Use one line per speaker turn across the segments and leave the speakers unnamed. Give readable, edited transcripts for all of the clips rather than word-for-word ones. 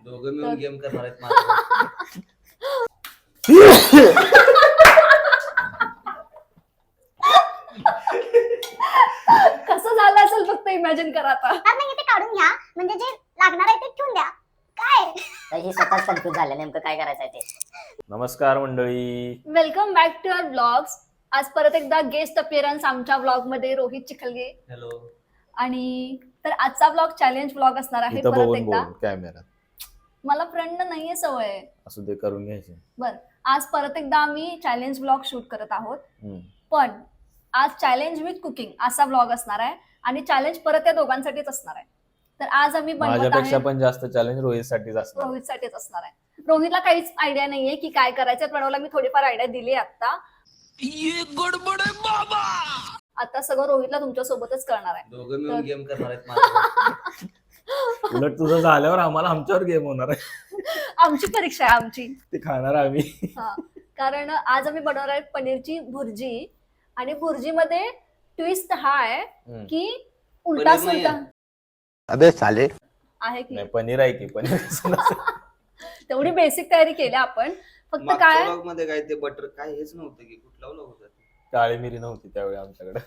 दोघं मिळून गेम करणार आहेत माझ्यावर.
कसं झालं असेल फक्त इमॅजिन करा आता.
नाही ते काढून घ्या, म्हणजे जे लागणार आहे ते ठेवून द्या. काय
तर ही स्वतःच कन्फ्युज झालं नेमकं काय करायचंय ते.
नमस्कार मंडळी,
welcome back to our blogs. आज परत एकदा गेस्ट अपिअरन्स आमच्या ब्लॉग मध्ये रोहित चिखलगे.
हॅलो.
आणि तर आजचा ब्लॉग चॅलेंज ब्लॉग असणार आहे.
इथं
परत
बघून
एकदा
बोल कॅमेरा
मला फ्रेंड नाहीये सवय.
असू दे, करून घ्यायचे.
बर, आज परत एकदा आम्ही चॅलेंज ब्लॉग शूट करत आहोत.
हम्म.
पण आज चॅलेंज विथ कुकिंग असा ब्लॉग असणार आहे आणि चॅलेंज परत या दोघांसाठीच असणार आहे. तर आज आम्ही बनवत
माझ्यापेक्षा
आहे
पण जास्त चॅलेंज रोहित साठीच असणार.
रोहितसाठीच असणार आहे. रोहितला काहीच आयडिया नाहीये की काय करायचं. प्रणवला मी थोडीफार आयडिया दिली आता. आता सगळं रोहितला तुमच्या सोबतच करणार आहे.
दोघं मिळून गेम करणार आहेत माझ्यावर.
उलट तुझं झाल्यावर आम्हाला आमच्यावर गेम होणार आहे.
आमची परीक्षा आहे आमची.
ते खाणार आम्ही.
हा, कारण आज आम्ही बनवणार आहे पनीरची भुर्जी. आणि भुर्जीमध्ये ट्विस्ट हा आहे की उलटा
पनीर नाहीये.
सुलटा
अबे साले
आहे की
नाही, पनीर आहे की पनीर.
तेवढी बेसिक तयारी केली आपण. फक्त
मागच्या
काय
vlog मध्ये काय ते बटर काय हेच नव्हतं की कुठला vlog होता ते?
काळी मिरी नव्हती त्यावेळी आमच्याकडे.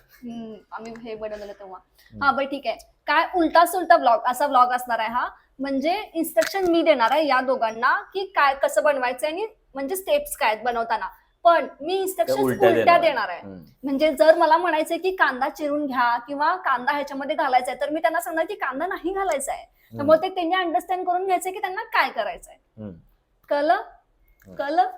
आम्ही हे बनवलेलं तेव्हा. हा बरं ठीक आहे. काय उलटा सुलटा ब्लॉग असा ब्लॉग असणार आहे हा. म्हणजे इन्स्ट्रक्शन मी देणार आहे या दोघांना की काय कसं बनवायचं आणि म्हणजे स्टेप्स काय आहेत बनवताना. पण मी इन्स्ट्रक्शन उलट्या देणार आहे. म्हणजे जर मला म्हणायचंय की कांदा चिरून घ्या किंवा कांदा ह्याच्यामध्ये घालायचा आहे तर मी त्यांना सांगणार की कांदा नाही घालायचा आहे. त्यामुळे ते त्यांनी अंडरस्टँड करून घ्यायचंय की त्यांना काय करायचंय. कळलं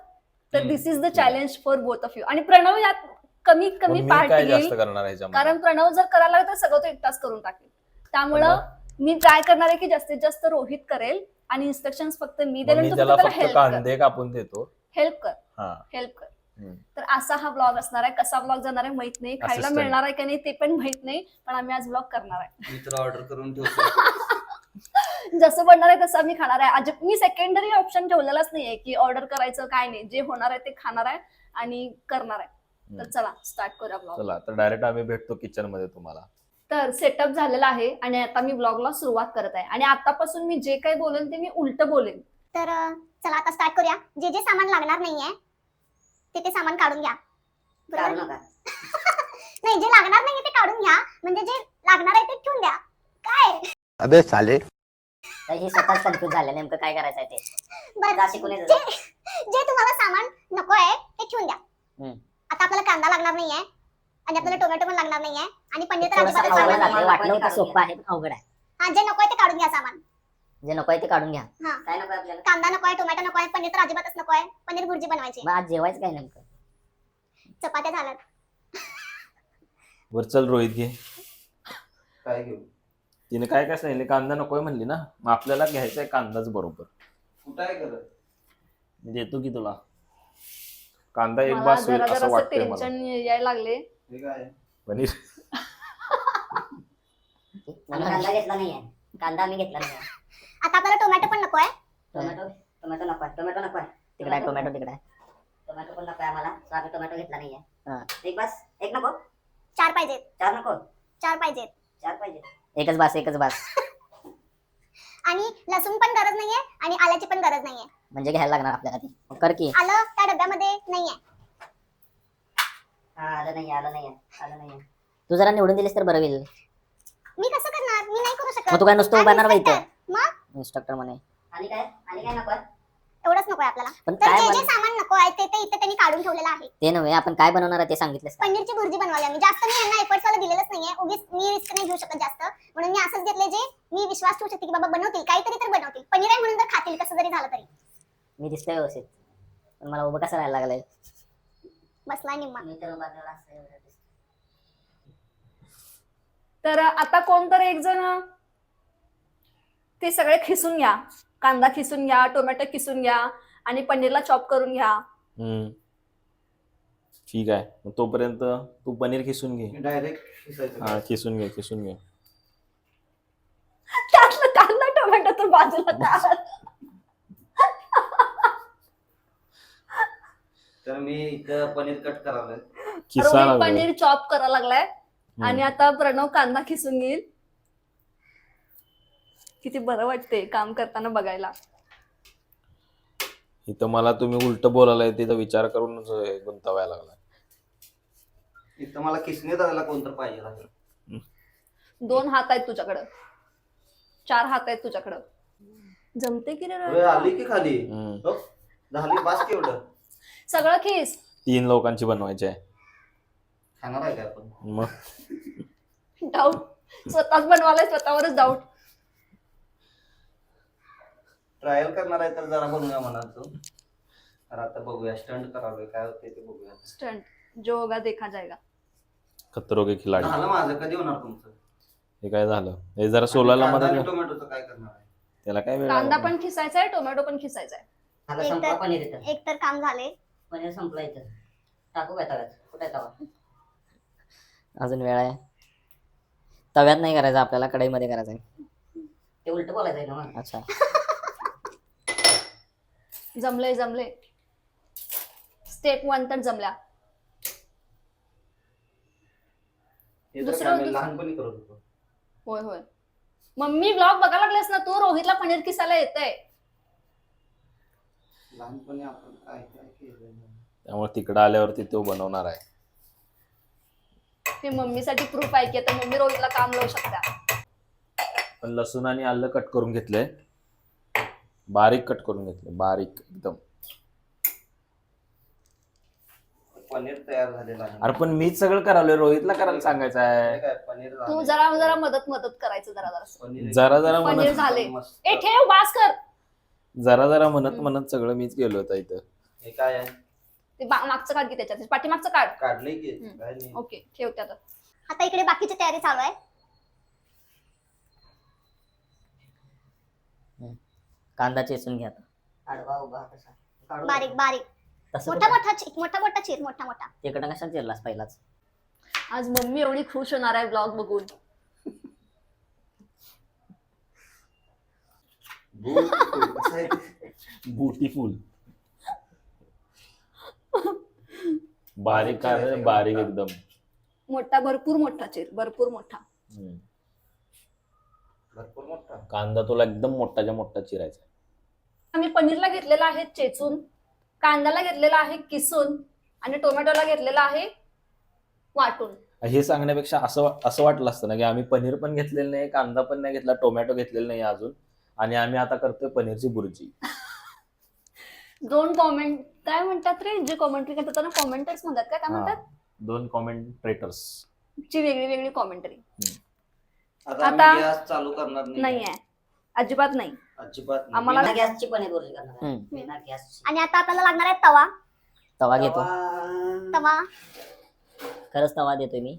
तर this is the challenge for both of you. आणि प्रणव यात कमीत कमी पार्ट
काय
घेईल
जास्त करणार ह्याच्यामध्ये?
कारण प्रणव जर करायला लागला तर सगळं तो एकटाच करून टाकेल. त्यामुळं मी ट्राय करणार आहे की जास्तीत जास्त रोहित करेल आणि इन्स्ट्रक्शन फक्त मी देईल
मग
आणि
मी
तू
त्याला
त्याला
फक्त
हेल्प कर.
कांदे कापून देतो.
हेल्प कर.
हा.
हेल्प कर.
हम्म.
तर असा हा ब्लॉग असणार आहे. कसा ब्लॉग जाणार आहे माहित नाही. खायला
Assistant.
मिळणार आहे का नाही ते पण माहित नाही. पण आम्ही आज ब्लॉग करणार आहे.
मी तर ऑर्डर करून ठेवतो.
जसं बनणार आहे तसं आम्ही खाणार आहे. मी सेकंडरी ऑप्शन ठेवलेलाच नाहीये की ऑर्डर करायचं काय नाही. जे होणार आहे ते खाणार आहे आणि करणार आहे. तर चला स्टार्ट करूया ब्लॉग.
चला तर डायरेक्ट आम्ही भेटतो किचन मध्ये तुम्हाला.
तर सेटअप झालेला आहे आणि आता मी ब्लॉगला सुरुवात करत आहे. आणि आतापासून मी जे काही बोलेन ते मी उलट बोलेन.
तर चला आता स्टार्ट करूया. जे जे सामान लागणार नाहीये ते सामान काढून घ्या.
काढू
बरोबर?
नका.
नाही, जे लागणार नाहीये ते काढून घ्या, म्हणजे जे लागणार आहे ते ठेवून द्या. काय
अबे साले
तर ही स्वतःच कन्फ्युज झालं नेमकं काय करायचंय ते.
बरं,
जा शिकून ये
जे
जा.
जे तुम्हाला सामान नको आहे ते ठेवून द्या.
हम्म.
आता आपल्याला कांदा लागणार नाहीये आणि आपल्याला टोमॅटो पण लागणार नाहीये आणि पनीर तर
थोडंसं
अजिबातच
अवघड
लागणार
जातंय.
नाहीये.
वाटलं होतं सोपं आहे पण अवघड आहे.
हा, जे नको आहे ते काढून घ्या सामान.
जे नको आहे ते काढून घ्या.
हा,
काय नको आपल्याला?
कांदा नको आहे, टोमॅटो नको आहे, पनीर तर अजिबातच नको आहे. पनीर भुर्जी बनवायची.
मग आज जेवायचं काय नेमकं?
चपात्या झाल्यात.
वर चल रोहित घे.
काय घेऊ?
तिने काय काय सांगितले? कांदा नकोय म्हणली ना, मग आपल्याला घ्यायचा आहे कांदाच बरोबर.
कुठं आहे करत?
मी देतो की तुला कांदा एक
मला
बास होईल
जरा
असं
जरा
वाटतंय मला.
टेन्शन यायला लागले.
हे काय?
पनीर
आम्ही कांदा घेतला नाहीये. कांदा आम्ही घेतला नाहीये.
आता आपल्याला टोमॅटो पण नको आहे.
टोमॅटो टोमॅटो नको आहे. टोमॅटो नको आहे. तिकडे आहे टोमॅटो तिकडे आहे. टोमॅटो पण नको आहे आम्हाला. So आम्ही टोमॅटो घेतला नाहीये. एक बस. एक नको.
4 पाहिजेत.
4 नको.
4 पाहिजेत.
4 पाहिजे. एकच बस. एकच बस.
आणि लसूण पण गरज नाहीये आणि आल्याची पण गरज नाहीये.
म्हणजे घ्यायला लागणार आपल्याला ती. मग कर की.
आलं त्या डब्यामध्ये नाहीये.
हा, आलं नाहीये. आलं नाहीये. तू जरा निवडून दिलीस तर बरं होईल.
मी कसं करणार? मी नाही करू शकत.
मग तू काय नुसतं
I'm
उभारणार बाई इथं?
inspector. मग
इन्स्ट्रक्टर म्हणे. आणि काय नको आहे?
एवढंच नको आहे आपल्याला.
पण
तर
काय
जे जे सामान नको आहे ते इथे त्यांनी काढून ठेवलेलं आहे.
ते नव्हे, आपण काय बनवणार आहे ते सांगितलंस का?
पनीरची भुर्जी बनवायला मी जास्त मी यांना एफर्ट्स वाला दिलेलंच नाहीये. उगीच मी रिस्क नाही घेऊ शकत जास्त. म्हणून मी असंच घेतले जे मी विश्वास ठेवू शकते की बाबा बनवतील, काहीतरी तर बनवतील. पनीर आहे म्हणून तर खातील कसं जरी झालं तरी.
मी दिसतोय व्यवस्थित, पण मला उभं कसं राहायला लागलंय?
बसलाय निम्मा.
मी तर उभा राहिला असं एवढं दिसतंय.
तर आता कोणतरी एक जण ते सगळे खिसून घ्या. कांदा खिसून घ्या, टोमॅटो खिसून घ्या आणि पनीरला चॉप करून घ्या.
ठीक आहे. मग तोपर्यंत तू पनीर खिसून घे.
डायरेक्ट
हा, खिसून घे.
त्यातलं कांदा टोमॅटो तर बाजूला काढ.
तर मी इथं पनीर कट करायला
खिसा
रोहित
लागलाय.
पनीर चॉप करायला लागलाय आणि आता प्रणव कांदा खिसून घेईल. किती बरं वाटते काम करताना बघायला.
इथं मला तुम्ही उलट बोलायला तिथं विचार करून गुंतवायला लागला.
इथं मला किसने दादाला कोणतर पाहिजे आता.
2 हात आहेत तुझ्याकडं, 4 हात आहेत तुझ्याकडं. जमते की रे
होय,
रोहित?
आली की खाली.
हम्म.
हो, झाली बास केवढं.
सगळं खीस.
3 लोकांची बनवायची आहे.
खाणार आहे का आपण?
मग
डाऊट स्वतःच बनवायला, स्वतःवरच डाऊट.
ट्रायल करणार आहे तर जरा बनवूया म्हणाल. तर आता बघूया, स्टंट करावे काय होते ते बघूया.
स्टंट जो होगा देखा जाएगा.
खतरो के खिलाडी.
झालं माझं, कधी होणार तुमचं?
हे काय झालं? हे जरा सोलायला
कांदा
मदत
आणि
कर.
टोमॅटोचं काय करणार आहे?
त्याला काय वेळ
कांदा
लागला?
पण खिसायचा आहे, टोमॅटो पण खिसायचा आहे.
आता
एक
संपला
तर-
पनीर इथं.
एक तर काम झाले.
पनीर संपला इथं. टाकू काय तव्यात? कुठे आहे तवा?
अजून वेळ आहे. तव्यात नाही करायचं आपल्याला, कढईमध्ये करायचं आहे.
ते उलट बोलायचं आहे ना मग.
अच्छा.
जमले जमले. स्टेप 1 तर जमल्या.
हे तर
दुसरं
काय मी
दुसरं-
लहानपणी करत होतो.
होय होय. मम्मी ब्लॉग बघायला लागलेस ना तू? रोहितला पनीर किसायला येतंय.
लहानपणी आपण काय काय केलं.
त्यामुळे तिकडं आल्यावरती तो बनवणार आहे.
हे मम्मीसाठी प्रूफ आहे की आता मम्मी रोहितला काम लावू शकता.
पण लसूण आणि आलं कट करून घेतलंय, बारीक कट करून घेतलंय, बारीक एकदम.
पनीर तयार झालेलं आहे.
अरे पण मीच सगळं करालोय, रोहितला करायला सांगायचं
हे
आहे.
काय पनीर
तू
झालंय.
जरा जरा मदत करायचं जरा जरा.
पनीर
जरा जरा
पनीर
म्हणत
झाले.
मस्त.
ए ठेव, बास कर.
जरा म्हणत सगळं मीच गेलो होता इथं.
हे काय आहे?
ते मागचं काढ की त्याच्यात, पाठीमागचं काढ.
काढलंय की
हम्म.
काय नाही.
ओके, ठेव त्यात.
आता इकडे बाकीची तयारी चालू आहे.
कांदा चेचून घ्या आता.
आडवा उभा कसा काढून
बारीक बारीक
तसं
मोठा
कुठं?
मोठा चीर मोठा मोठा.
तिकडं कशाला चिरलास पहिलाच?
आज मम्मी एवढी खुश होणार आहे ब्लॉग बघून.
कसं आहे ते?
ब्युटिफुल. बारीक काय बारीक एकदम.
मोठा, भरपूर मोठा चीर, भरपूर मोठा.
हम्म.
भरपूर मोठा.
कांदा तुला एकदम मोठाच्या मोठा चिरायचा.
आम्ही पनीरला घेतलेला आहे चेचून, कांद्याला घेतलेला आहे किसून, आणि टोमॅटोला घेतलेला आहे वाटून.
हे सांगण्यापेक्षा असं वाटलं असतं ना की आम्ही पनीर पण घेतलेलं नाही, कांदा पण नाही घेतला, टोमॅटो घेतलेला नाही अजून, आणि आम्ही आता करतोय पनीरची बुर्जी.
2 कॉमेंट काय म्हणतात रे, जे कॉमेंट्री करतात त्यांना कॉमेंटर्स म्हणतात काय म्हणतात?
2 कॉमेंट्रेटर्स.
ची वेगळी वेगळी कॉमेंटरी.
आता
आता-
आम्ही गॅस चालू करणार
नाही आहे, अजिबात नाही.
अजिबात नाही.
आम्हाला-
बिना गॅसची पनीर बुर्जी करणार आहे.
हम्म.
बिना गॅसची.
आणि आता आपल्याला लागणार आहे तवा.
तवा घेतो.
तवा
खरंच तवा देतोय मी.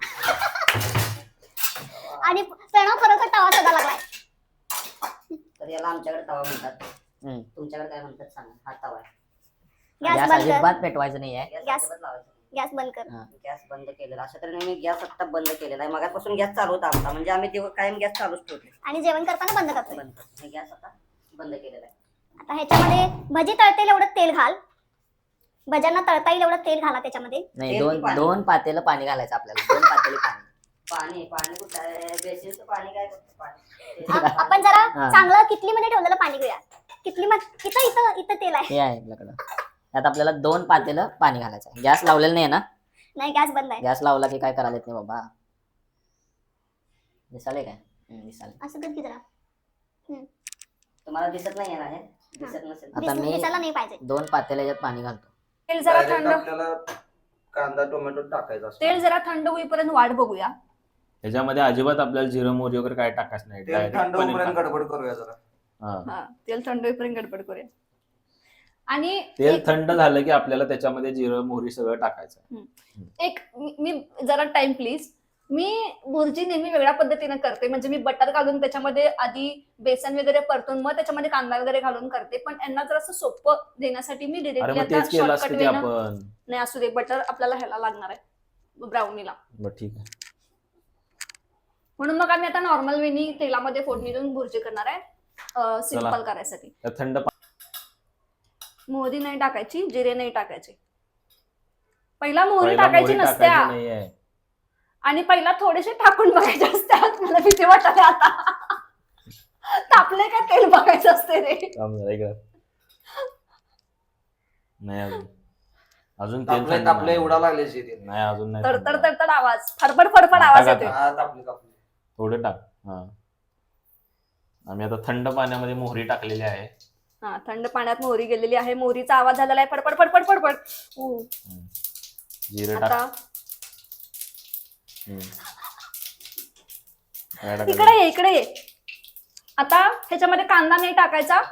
आणि प्रणव खरोखर तवा शोधा लागलाय.
तर याला आमच्याकडे तवा म्हणतात.
हम्म.
तुमच्याकडे काय म्हणतात सांगा. हा तवा आहे.
गॅस
गॅस
बंद कर.
अजिबात पेटवायचं नाही आहे.
गॅस
गॅस-
अजिबात लावायचा नाही.
गॅस बंद कर.
गॅस बंद केलेला. अशा तऱ्हेने मी गॅस आता बंद केलेला आहे. मगापासून गॅस चालू होता आमचा, म्हणजे आम्ही तेव्हा कायम गॅस चालूच ठेवतो.
आणि जेवण करताना बंद करतोय.
बंद करतो. मी गॅस आता बंद केलेला आहे.
आता ह्याच्यामध्ये भजी तळता येईल एवढं तेल घाल. भज्यांना तळता येईल एवढं तेल घाला त्याच्यामध्ये.
नाही,
तेल की पाणी?
दोन पातेलं पाणी घालायचं आपल्याला. 2 पातेली पाणी.
पाणी कुठं आहे? बेसिनचं पाणी काय करतो पाणी?
आपण जरा
हा.
चांगलं किटलीमध्ये ठेवलेलं पाणी घेऊया. इथं तेल आहे.
हे आहे आपल्याकडं. त्यात आपल्याला 2 पातेलं पाणी घालायचं. गॅस लावलेलं नाही ना?
नाही गॅस बंद आहे.
गॅस लावला की काय करायला येत नाही बाबा. दिसाले काय? दिसाले.
असं कर की जरा.
तुम्हाला दिसत नाही आहे ना हे? दिसत नसेल.
आता मी
दिसायला नाही पाहिजे.
2 पातेल्या याच्यात पाणी घालतो.
तेल जरा
Direct
थंड,
आपल्याला कांदा टोमॅटो टाकायचा असतो.
तेल जरा थंड होईपर्यंत वाट बघूया.
ह्याच्यामध्ये अजिबात आपल्याला जिरं मोहरी वगैरे काय टाकायचं नाही.
तेल
Direct
थंड
पनीर
होईपर्यंत
टाक.
गडबड करूया जरा.
हा.
हा, तेल थंड होईपर्यंत गडबड करूया. आणि
तेल थंड झालं की आपल्याला त्याच्यामध्ये जिरं मोहरी सगळं टाकायचं.
एक मी जरा टाइम प्लीज. मी बुर्जी नेहमी वेगळ्या पद्धतीने करते, म्हणजे मी बटर घालून त्याच्यामध्ये आधी बेसन वगैरे परतून मग त्याच्यामध्ये कांदा वगैरे घालून करते, पण यांना जरासं सोपं देण्यासाठी मी
अरे
डिरेक्टली
मग
आता
तेच केलं
शॉर्टकट
असतं की
वेनं
आपण.
नाही असू दे, बटर आपल्याला ह्याला लागणार आहे ब्राउनीला,
बरं ठीक आहे.
म्हणून मग आम्ही आता नॉर्मल वेनी तेलामध्ये फोडणी देऊन बुर्जी करणार आहे सिंपल करायसाठी.
तर थंड
मोहरी नाही टाकायची, जिरे नाही टाकायचे. पहिला मोहरी
पहिला
टाकायची
मोहरी
नसत्या,
टाकायची नाहीये.
आणि पहिला थोडेसे टाकून बघायचे असतात. मला भीती वाटते आता. तापले का तेल बघायचं असते रे.
थांब जरा इकडं. नाही अजून अजून तेल
तापलंय
थंड
तापलंय
नाही.
एवढा लागले शेती
नाही अजून नाही
तडतड
थंड.
तडतड आवाज फडफड फडफड आवाज
आता
येतोय.
हा तापली तापली.
थोडं टाक. हा आम्ही आता थंड पाण्यामध्ये मोहरी टाकलेली आहे.
हा थंड पाण्यात मोहरी गेलेली आहे. मोहरीचा आवाज झालेला आहे फडफड फडफड फडफड.
जिरे टाक.
आता
हम्म. काय टाकायचं?
इकडे ये इकडे ये. आता ह्याच्यामध्ये कांदा नाही टाकायचा.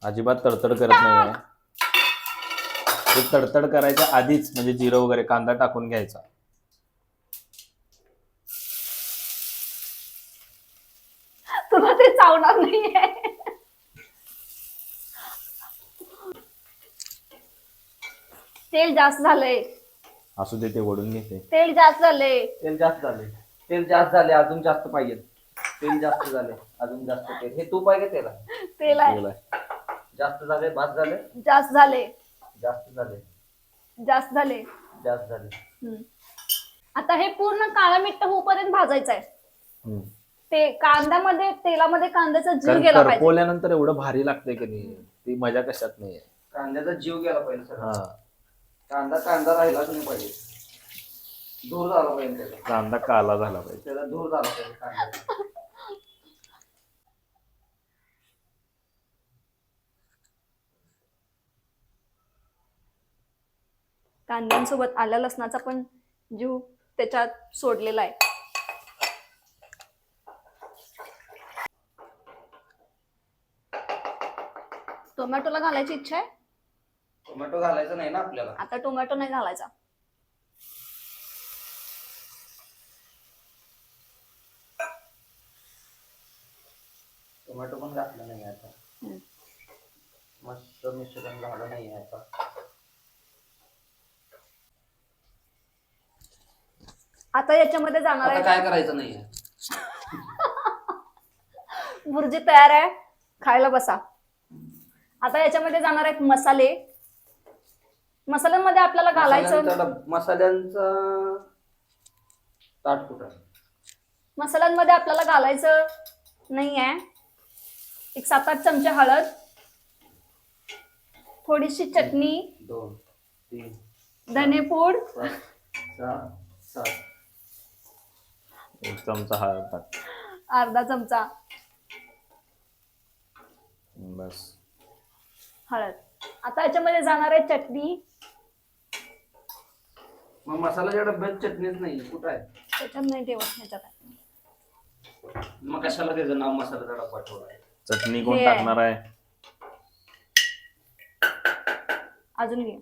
अजिबात तडतड करत नाहीये. ते तडतड करायच्या आधीच म्हणजे जिरं वगैरे कांदा टाकून घ्यायचा.
तुला ते चावणार नाहीये. तेल जास्त झालंय.
असू दे ते ओढून घेते.
तेल जास्त झालंय.
तेल जास्त झाले. तेल जास्त झाले अजून जास्त पाहिजे. तेल जास्त झाले अजून जास्त तेल. हे तूप आहे का तेला?
तेल आहे.
तेल आहे.
जास्त झाले भात झाले
जास्त झाले.
जास्त झाले
जास्त झाले.
जास्त झाले.
हम्म. आता हे पूर्ण काळं मिट्ट होऊपर्यंत भाजायचं आहे.
हम्म.
ते कांद्यामध्ये तेलामध्ये कांद्याचा जीव
कारण
गेला पाहिजे.
करपवल्यानंतर एवढं भारी लागतंय की नाही ती मजा कशात नाहीये.
कांद्याचा जीव गेला पाहिजे सगळा.
हा
कांदा कांदा राहिलाच नाही पाहिजे. दूर झाला पाहिजे त्याचा.
कांदा काला झाला पाहिजे.
त्याला दूर झाला पाहिजे कांदा.
कांद्यांसोबत आल्या लसणाचा पण जीव त्याच्यात सोडलेला आहे. टोमॅटोला घालायची इच्छा आहे.
टोमॅटो घालायचा नाही ना आपल्याला.
आता टोमॅटो नाही घालायचा.
टोमॅटो पण घातलं नाही आता.
हम्म.
मस्त मिश्रण झालं नाही आता.
आता याच्यामध्ये जाणार
आता
आहे
काय करायचं नाहीये.
भुर्जी तयार आहे. खायला बसा. आता याच्यामध्ये जाणार आहेत मसाले. मसाल्यांमध्ये आपल्याला घालायचं
मसाल्यांचा ताट कुठं आहे?
मसाल्यांमध्ये आपल्याला घालायचं नाही आहे. एक 7-8 चमचे हळद, थोडीशी चटणी,
2 3
धनेपूड,
5 6 7.
एक चमचा हळद टाक.
अर्धा चमचा
बस.
हळद. आता याच्यामध्ये जाणार आहे चटणी.
मग मसाल्याच्या डब्यात चटणीच नाही कुठं आहे?
त्याच्यात नाही ठेवत. ह्याच्यात आहे.
मग कशाला त्याचं नाव मसाल्याचा डब्बा ठेवलाय?
चटणी कोण
हे आहे.
टाकणार आहे?
अजून घे.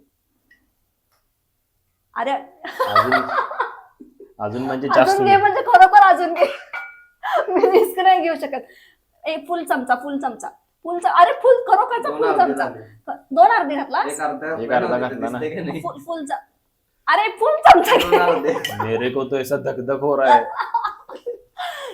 अरे
अजून अजून म्हणजे जास्त
अजून घे म्हणजे खरोखर अजून घे. मी रिस्क नाही घेऊ शकत. फुल चमचा अरे फुल खरोखरचा
दोन
फुल
अर्धे
चमचा.
झाले.
2 अर्धे घातला.
एक अर्धा
घातला ना.
दिसतंय की नाही?
फुल अरे फुल चमचा घे.
2 अर्धे.
मेरे को तो ऐसा धकधक हो रहा है.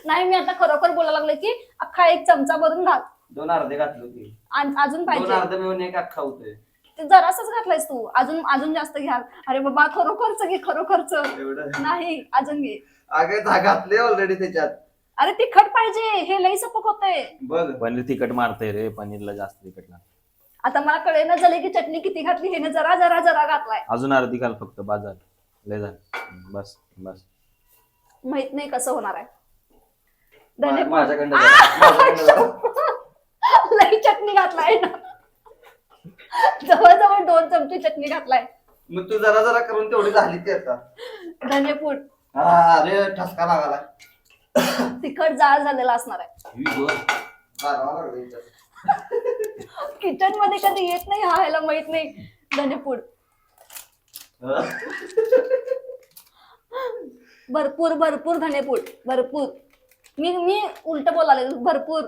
नाही मी आता खरोखर बोलायला लागले की अख्खा 1 चमचा भरून घाल.
2 अर्धे घातली होती.
अजून
2
पाहिजे.
अर्धे मिळून एक अख्खा होतोय.
ते जरासच घातलायस तू. अजून जास्त घ्या. अरे बाबा खरोखरच घे खरोखरच.
एवढं
नाही अजून घे.
अगे घातले ऑलरेडी त्याच्यात.
अरे तिखट पाहिजे. हे लई सपक होतंय.
बघ
पनीर तिखट मारते रे. पनीरला जास्त तिखट लागतं.
आता मला कळेना झाले की चटणी किती घातली. हेने जरा घातलाय.
अजून अर्धी घाल फक्त. बाद झालं. लय झालं. बस बस.
माहित नाही कसं होणार आहे.
माझ्याकडनं जरा.
लई चटणी घातलाय ना. जवळजवळ 2 चमचे चटणी घातलाय.
मग तू जरा जरा करून तेवढी झाली ती आता.
धनेपूड.
अरे ठसका लागला.
तिखट जाळ झालेला असणार आहे.
गारवा लागला इथं.
किचन मध्ये कधी येत नाही हा. ह्याला माहित नाही. धनेपूड भरपूर धनेपूड भरपूर. मी उलट बोलाले. भरपूर.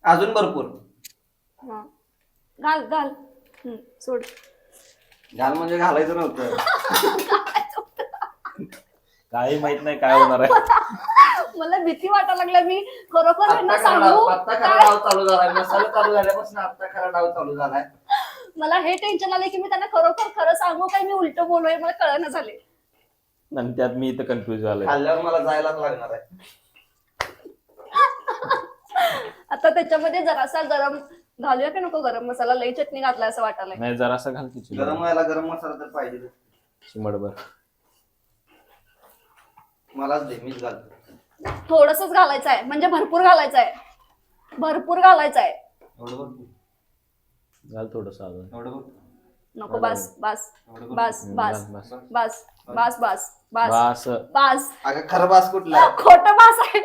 अजून भरपूर
हा. घाल. सोड.
घाल म्हणजे घालायचं नव्हतं.
काही माहित नाही काय होणार आहे.
मला भीती वाटायला लागल्या. मी खरोखर यांना
आता खरा
सांगू
डाव चालू झालाय. मसाला चालू झाल्यापासून आता खरा डाव चालू झालाय.
मला हे टेन्शन आलंय की मी त्यांना खरोखर खरं सांगू काय मी उलट बोलूय. मला कळना झाले.
आणि त्यात मी इथं कन्फ्युज झालोय.
खाल्ल्यावर मला जायलाच लागणार आहे.
आता त्याच्यामध्ये जरासा गरम घालूया की नको गरम मसाला? लई चटणी घातलाय असं वाटायलंय.
नाही जरासा घाल की
गरम व्हायला गरम मसाला तर पाहिजे.
चिमडभर.
मलाच दे, मीच घालतो.
थोडसच घालायचं आहे, म्हणजे भरपूर घालायचं आहे. भरपूर घालायचं आहे.
एवढं बघ तू.
घाल थोडस अजून.
एवढं बघ.
नको, बस बस
एवढं बघ.
बस बस
बस.
बस बस बस बस
बस.
बस.
अगं खरं बास कुठला?
खोटं बास आहे,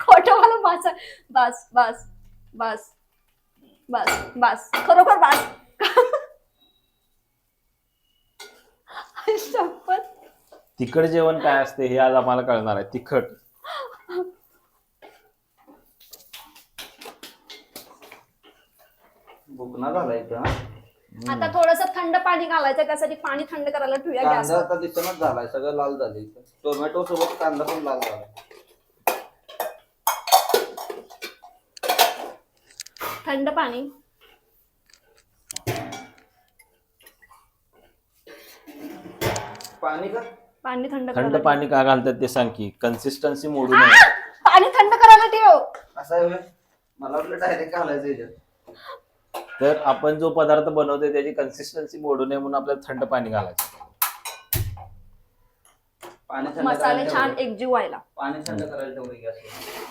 खोटं मला बास आहे. बस बस बस बस बस, खरोखर बस. शपथ.
तिखट जेवण काय असते हे आज आम्हाला कळणार आहे. तिखट.
बुकना झाला इथं.
आता थोडस थंड पाणी घालायचं, त्यासाठी पाणी थंड करायला ठेवूया
कांदा
गॅसवर.
आता दिसतच झालाय, सगळं लाल झाले. टोमॅटो सोबत कांदा पण लाल झाला.
थंड पाणी.
पाणी का?
पाणी थंड
थंड
करायला
पाणी का घालतात ते सांग की. कन्सिस्टन्सी मोडू
ठेव.
नये.
पाणी थंड करायला ठेव.
असं आहे होय? मला वाटलं डायरेक्ट घालायचं याच्यात.
तर आपण जो पदार्थ बनवतोय त्याची कन्सिस्टन्सी मोडू नये म्हणून आपल्याला थंड पाणी घालायचं.
पाणी थंड
मसाले
करायला
छान
ठेवलं.
एकजीव व्हायला.
पाणी थंड करायला ठेवलं गॅसवर.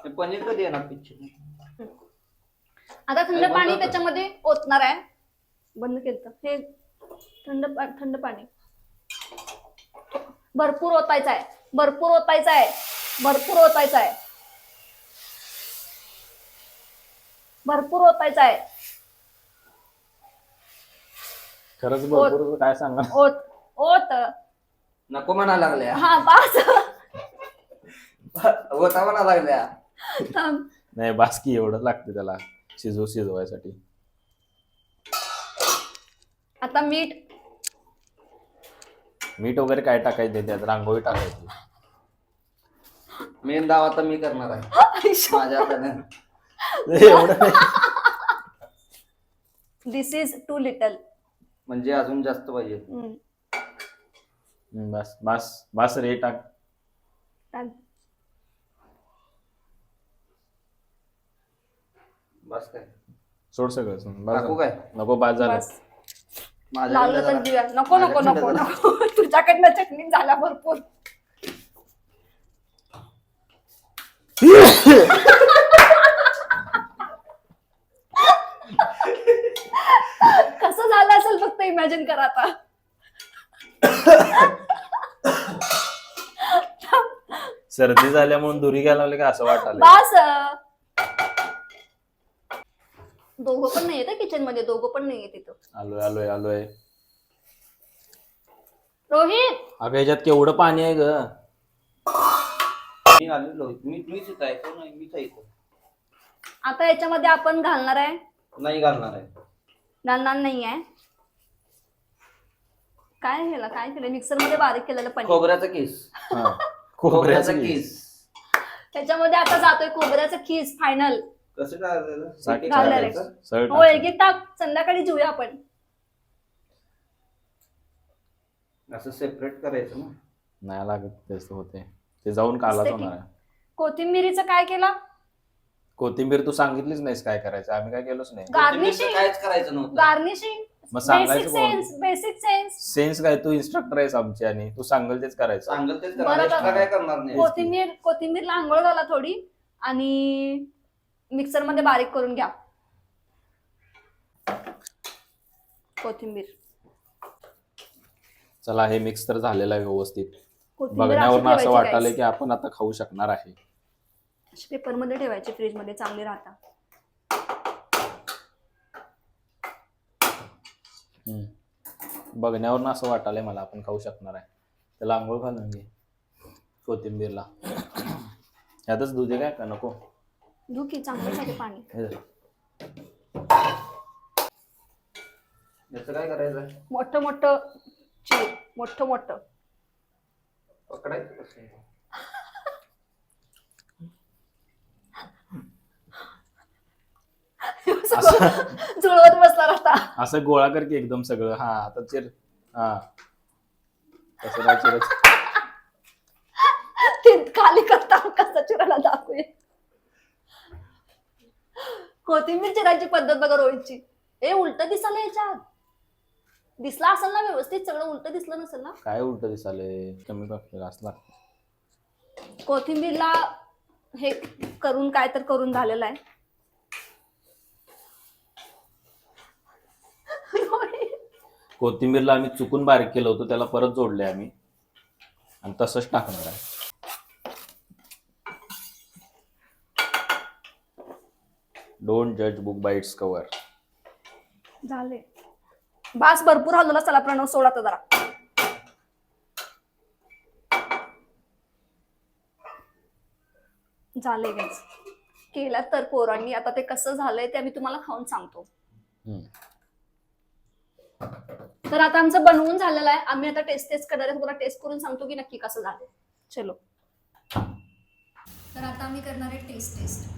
हे पनीर कधी येणार पिक्चर?
आता थंड
बंद
पाणी
कर.
त्याच्यामध्ये ओतणार आहे. बंद केलं हे. थंड पाणी भरपूर ओतायचं आहे, भरपूर ओतायचं आहे, भरपूर ओतायचं आहे, भरपूर ओतायचं आहे.
खरंच भरपूर काय सांगा.
ओत ओत.
नको म्हणा लागल्या.
हा बस.
होता म्हणा लागल्या.
थांब.
नाही बासकी एवढं लागते त्याला शिजवायसाठी.
आता मीठ.
मीठ वगैरे काय टाकायचं त्यात? रांगोळी टाकायची.
मेन दावा आता मी करणार आहे माझ्या हाताने.
एवढं नाही.
दिस इज टू लिटल.
म्हणजे अजून जास्त पाहिजे.
बस बस बस रे टाक.
बस काय
सोड सगळं.
टाकू
बस
काय?
नको बास झालं.
बस.
माझ्या
लागलं तर
जरा-
देऊया. नको नको
माझ्याकडे
नको
जरा-
नको. तुझ्याकडनं चटणी झाल्या भरपूर. कसं झालं असेल फक्त इमॅजिन करा आता.
सर्दी झाल्या म्हणून दुरी घ्यायला लागले का असं वाटायला?
बास. दोघं पण नाहीये किचन मध्ये, दोघं पण नाहीये तिथं.
आलोय आलोय आलोय.
रोहित.
अगं ह्याच्यात केवढं पाणी आहे ग.
मी आलेलो. मीच इथं आहे. कोण आहे? मीच आहे इथं.
आता याच्यामध्ये आपण घालणार आहे,
नाही घालणार आहे.
घालणार नाही आहे. काय केलं, काय केलं? मिक्सर मध्ये बारीक केलेलं पनीर.
खोबऱ्याचा किस.
हा.
खोबऱ्याचा
खोबऱ्याचं
किस.
त्याच्यामध्ये आता जातोय खोबऱ्याचं खीस फायनल.
कसं काय
साठी
घालणार आहे.
करायचं?
सरळ
हो एक एक टाक, संध्याकाळी जेऊया आपण.
असं सेपरेट करायचं ना.
नाही लागत तेच होते. ते जाऊन कालाच
मस्त
होणार आहे.
कोथिंबीरीचं काय केलं?
कोथिंबीर तू सांगितलीच नाहीस काय करायचं. आम्ही काय केलोच नाही.
गार्निशिंग.
काहीच करायचं नव्हतं.
गार्निशिंग.
मग
बेसिक
सांगायचं
सेन्स, बेसिक सेन्स.
सेन्स काय? तू इन्स्ट्रक्टर आहेस आमची आणि तू सांगल तेच करायचं.
सांगल तेच
बरं
करा.
बरं.
एक्स्ट्रा काय करणार नाही.
कोथिंबीरला आंघोळ घाला थोडी आणि मिक्सर मध्ये बारीक करून घ्या कोथिंबीर.
चला हे मिक्स तर झालेलं आहे व्यवस्थित.
कोथिंबीर
बघण्यावरून
अशी
असं
ठेवायची
वाटायलं
guys.
की आपण आता खाऊ शकणार आहे.
अशी पेपर मध्ये ठेवायची, फ्रीज मध्ये चांगली राहतात.
बघण्यावरून असं वाटायलंय मला आपण खाऊ शकणार आहे. त्याला आंघोळ घालून घे कोथिंबीरला. यातच दूध आहे काय का नको?
धुकी चांगलं पाणी.
हे धर.
याचं काय करायचं?
मोठं मोठं चिर, मोठं मोठं.
पकडायचं कसं?
जुळवत बसला आता.
असं गोळा कर की एकदम सगळं. हा आता चिर. हा तसं नाही चिरत.
खाली करता कसा चिरायला दाखवूया. कोथिंबीर चिरायची पद्धत बघा रोहितची. ए उलट दिसायला याच्यात. दिसला असेल ना व्यवस्थित, सगळं उलट दिसलं नसेल ना.
काय उलट दिसाले, कमी टाकलेलं असणार.
कोथिंबीरला हे करून काय तर करून झालेलं आहे.
कोथिंबीरला आम्ही चुकून बारीक केलं होतं, त्याला परत जोडले आम्ही आणि तसंच टाकणार आहे. डोंट जज बुक बाय इट्स कव्हर.
झाले बास, भरपूर हलवला. चला प्रणव सोडा तर जरा. झाले गाईस, केलं तर पोरांनी. आता ते कसं झालंय ते आम्ही तुम्हाला खाऊन सांगतो. तर आता आमचं बनवून झालेलं आहे. आम्ही आता टेस्ट करणार आहे. तुम्हाला टेस्ट करून सांगतो की नक्की कसं झालं. चलो, तर आता आम्ही करणार आहे टेस्ट.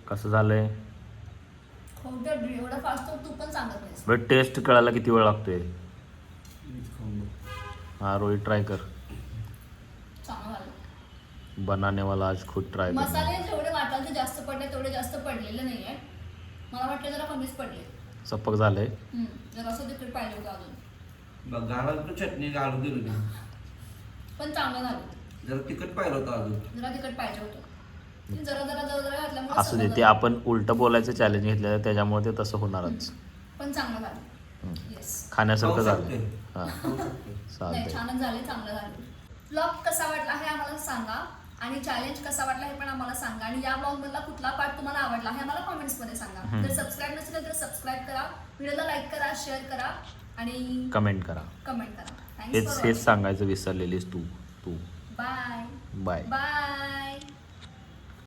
कसं झालंय
एवढं फास्ट तू पण सांगत नाहीस.
बरं, टेस्ट कळायला किती वेळ लागतोय? हा रोहित ट्राय कर.
चांगलं झालं.
बनाने वाला आज खुद ट्राय कर.
मसाले जेवढे वाटायचे जास्त पडले तेवढे जास्त पडलेले नाहीये. मला वाटलं जरा कमीच पडले.
सपक झालंय.
जरा असं तिखट पाहिजे होतं अजून.
बघ घालायला तू चटणी घालून दिली होती.
पण चांगलं झालं.
जरा तिखट पाहिलं होतं अजून.
जरा तिखट पाहिजे होतं. ते जरा घातल्यामुळे
असू दे,
सगळं
ते
झालं.
आपण उलट बोलायचं चॅलेंज घेतलेलं त्याच्यामुळे ते तसं होणारच.
पण चांगलं झालं. येस,
खाण्यासारखं
खाऊ
झालं.
शकते.
हा
नाही
चालतंय.
छानच झाले, चांगलं झालं. ब्लॉग कसा वाटला हे आम्हाला सांगा आणि चॅलेंज कसा वाटला हे पण आम्हाला सांगा. आणि या ब्लॉग मधला कुठला पार्ट तुम्हाला आवडला हे आम्हाला कमेंट्स मध्ये सांगा. जर सबस्क्राईब नसेल तर सबस्क्राईब करा, व्हिडिओला लाईक करा, शेअर करा आणि
कमेंट करा.
कमेंट करा.
हेच सांगायचं विसरलेलीस तू.
Bye
bye.
बाय.